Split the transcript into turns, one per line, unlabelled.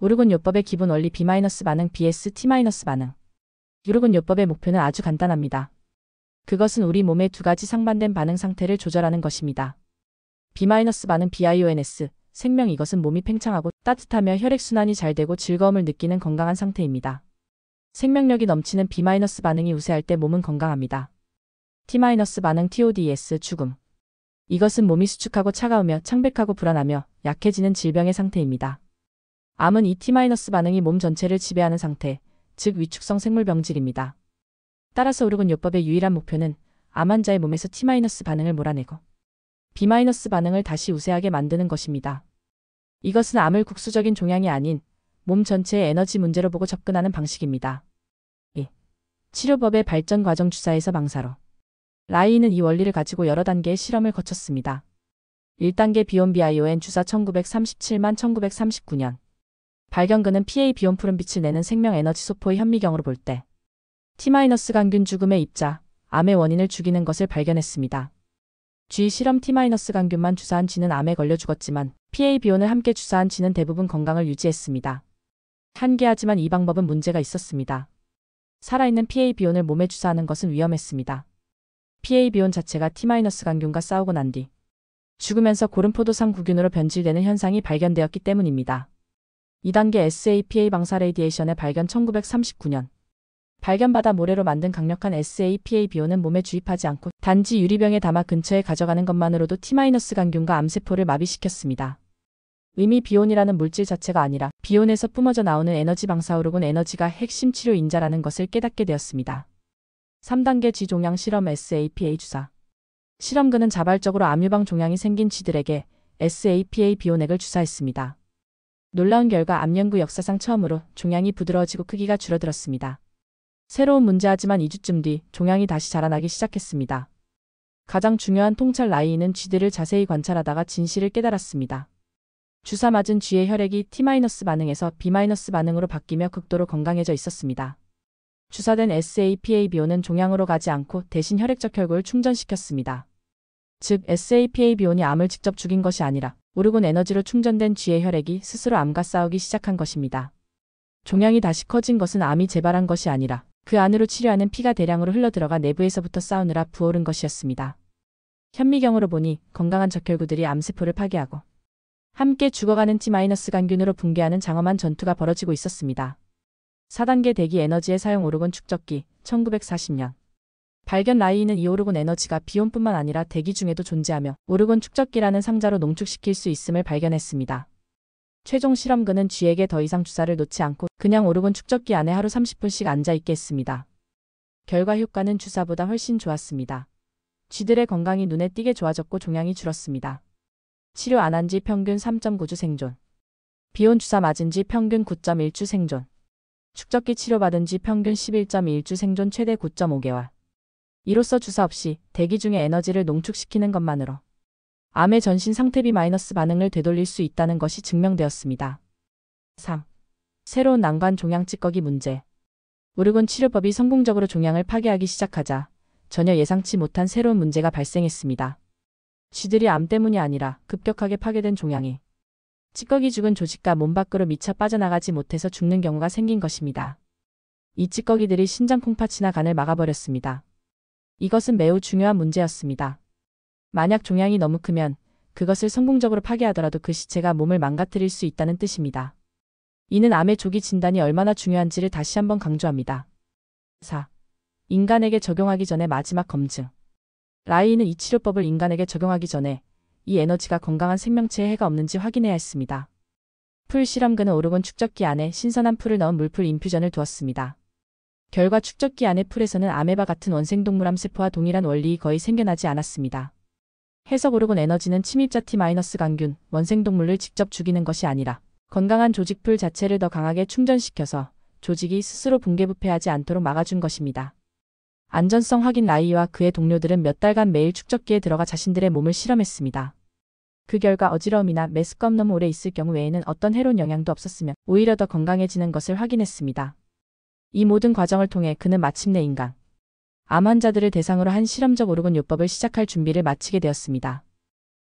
오르곤 요법의 기본 원리 B- 반응 vs T- 반응. 오르곤 요법의 목표는 아주 간단합니다. 그것은 우리 몸의 두 가지 상반된 반응 상태를 조절하는 것입니다. B- 반응 BIONS, 생명. 이것은 몸이 팽창하고 따뜻하며 혈액순환이 잘 되고 즐거움을 느끼는 건강한 상태입니다. 생명력이 넘치는 B- 반응이 우세할 때 몸은 건강합니다. T- 반응 TODS, 죽음. 이것은 몸이 수축하고 차가우며 창백하고 불안하며 약해지는 질병의 상태입니다. 암은 이 T- 반응이 몸 전체를 지배하는 상태, 즉 위축성 생물병질입니다. 따라서 오르곤 요법의 유일한 목표는 암 환자의 몸에서 T- 반응을 몰아내고 B- 반응을 다시 우세하게 만드는 것입니다. 이것은 암을 국수적인 종양이 아닌 몸 전체의 에너지 문제로 보고 접근하는 방식입니다. 2. 치료법의 발전 과정. 주사에서 방사로. 라이는 이 원리를 가지고 여러 단계의 실험을 거쳤습니다. 1단계 비온 BION 주사 1937만 1939년. 발견근은 PA 비온 푸른 빛을 내는 생명 에너지 소포의 현미경으로 볼 때 T- 간균 죽음의 입자, 암의 원인을 죽이는 것을 발견했습니다. G 실험 T- 간균만 주사한 쥐는 암에 걸려 죽었지만 PA 비온을 함께 주사한 쥐는 대부분 건강을 유지했습니다. 한계하지만 이 방법은 문제가 있었습니다. 살아있는 PA 비온을 몸에 주사하는 것은 위험했습니다. PA 비온 자체가 T- 간균과 싸우고 난 뒤 죽으면서 고름포도상 구균으로 변질되는 현상이 발견되었기 때문입니다. 2단계 SAPA 방사 레디에이션의 발견 1939년. 발견받아 모래로 만든 강력한 SAPA 비온은 몸에 주입하지 않고 단지 유리병에 담아 근처에 가져가는 것만으로도 T- 간균과 암세포를 마비시켰습니다. 의미 비온이라는 물질 자체가 아니라 비온에서 뿜어져 나오는 에너지 방사. 오르곤 에너지가 핵심 치료인자라는 것을 깨닫게 되었습니다. 3단계 쥐 종양 실험 SAPA 주사. 실험근은 자발적으로 암유방 종양이 생긴 쥐들에게 SAPA 비온액을 주사했습니다. 놀라운 결과 암 연구 역사상 처음으로 종양이 부드러워지고 크기가 줄어들었습니다. 새로운 문제하지만 2주쯤 뒤 종양이 다시 자라나기 시작했습니다. 가장 중요한 통찰. 라이는 쥐들을 자세히 관찰하다가 진실을 깨달았습니다. 주사 맞은 쥐의 혈액이 T- 반응에서 B- 반응으로 바뀌며 극도로 건강해져 있었습니다. 주사된 SAPA 비온은 종양으로 가지 않고 대신 혈액적 혈구를 충전시켰습니다. 즉 SAPA 비온이 암을 직접 죽인 것이 아니라 오르곤 에너지로 충전된 쥐의 혈액이 스스로 암과 싸우기 시작한 것입니다. 종양이 다시 커진 것은 암이 재발한 것이 아니라 그 안으로 치료하는 피가 대량으로 흘러들어가 내부에서부터 싸우느라 부어오른 것이었습니다. 현미경으로 보니 건강한 적혈구들이 암세포를 파괴하고 함께 죽어가는 T- 간균으로 붕괴하는 장엄한 전투가 벌어지고 있었습니다. 4단계 대기 에너지의 사용. 오르곤 축적기 1940년. 발견. 라이는 이 오르곤 에너지가 비온뿐만 아니라 대기 중에도 존재하며 오르곤 축적기라는 상자로 농축시킬 수 있음을 발견했습니다. 최종 실험근은 쥐에게 더 이상 주사를 놓지 않고 그냥 오르곤 축적기 안에 하루 30분씩 앉아있게 했습니다. 결과 효과는 주사보다 훨씬 좋았습니다. 쥐들의 건강이 눈에 띄게 좋아졌고 종양이 줄었습니다. 치료 안 한 지 평균 3.9주 생존. 비온 주사 맞은 지 평균 9.1주 생존. 축적기 치료받은 지 평균 11.1주 생존. 최대 9.5개월. 이로써 주사 없이 대기 중에 에너지를 농축시키는 것만으로 암의 전신 상태 B- 반응을 되돌릴 수 있다는 것이 증명되었습니다. 3. 새로운 난관. 종양 찌꺼기 문제. 오르곤 치료법이 성공적으로 종양을 파괴하기 시작하자 전혀 예상치 못한 새로운 문제가 발생했습니다. 쥐들이 암 때문이 아니라 급격하게 파괴된 종양이 찌꺼기 죽은 조직과 몸 밖으로 미쳐 빠져나가지 못해서 죽는 경우가 생긴 것입니다. 이 찌꺼기들이 신장 콩팥이나 간을 막아버렸습니다. 이것은 매우 중요한 문제였습니다. 만약 종양이 너무 크면 그것을 성공적으로 파괴하더라도 그 시체가 몸을 망가뜨릴 수 있다는 뜻입니다. 이는 암의 조기 진단이 얼마나 중요한지를 다시 한번 강조합니다. 4. 인간에게 적용하기 전에 마지막 검증. 라이는 이 치료법을 인간에게 적용하기 전에 이 에너지가 건강한 생명체에 해가 없는지 확인해야 했습니다. 풀 실험근은 오르곤 축적기 안에 신선한 풀을 넣은 물풀 인퓨전을 두었습니다. 결과 축적기 안의 풀에서는 아메바 같은 원생동물 암세포와 동일한 원리이 거의 생겨나지 않았습니다. 해석. 오르곤 에너지는 침입자 T- 간균, 원생동물을 직접 죽이는 것이 아니라 건강한 조직풀 자체를 더 강하게 충전시켜서 조직이 스스로 붕괴부패하지 않도록 막아준 것입니다. 안전성 확인. 라이와 그의 동료들은 몇 달간 매일 축적기에 들어가 자신들의 몸을 실험했습니다. 그 결과 어지러움이나 메스꺼움 너무 오래 있을 경우 외에는 어떤 해로운 영향도 없었으며 오히려 더 건강해지는 것을 확인했습니다. 이 모든 과정을 통해 그는 마침내 인간, 암 환자들을 대상으로 한 실험적 오르곤 요법을 시작할 준비를 마치게 되었습니다.